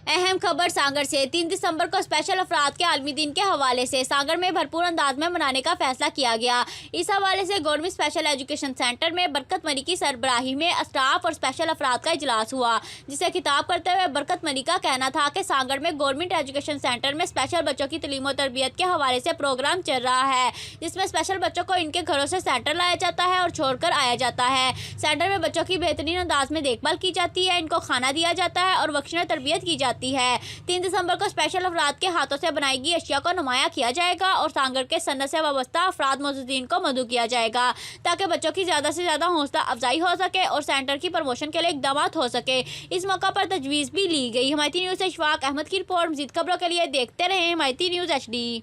अहम खबर सागर से 3 दिसंबर को स्पेशल अफराद के आलमी दिन के हवाले से सागर में भरपूर अंदाज में मनाने का फैसला किया गया। इस हवाले से गवर्नमेंट स्पेशल एजुकेशन सेंटर में बरकत मनी की सरबराही में स्टाफ और स्पेशल अफराद का इजलास हुआ, जिसे खिताब करते हुए बरकत मनी का कहना था कि सागर में गवर्नमेंट एजुकेशन सेंटर में स्पेशल बच्चों की तलीम और तरबियत के हवाले से प्रोग्राम चल रहा है, जिसमें स्पेशल बच्चों को इनके घरों से सेंटर लाया जाता है और छोड़कर आया जाता है। सेंटर में बच्चों की बेहतरीन अंदाज में देखभाल की जाती है, इनको खाना दिया जाता है और बख्शना तरबियत की जाती है। 3 दिसंबर को स्पेशल अफराद के हाथों से बनाई गई अशिया को नुमाया किया जाएगा और सागर के सन्नत से वाबस्ता अफराद मौजूदीन को मदऊ किया जाएगा, ताकि बच्चों की ज़्यादा से ज़्यादा हौसला अफजाई हो सके और सेंटर की प्रमोशन के लिए इकदाम हो सके। इस मौका पर तजवीज़ भी ली गई। हिमायती न्यूज़ से इशफाक अहमद की रिपोर्ट। मज़ीद खबरों के लिए देखते रहें हिमायती न्यूज़ HD।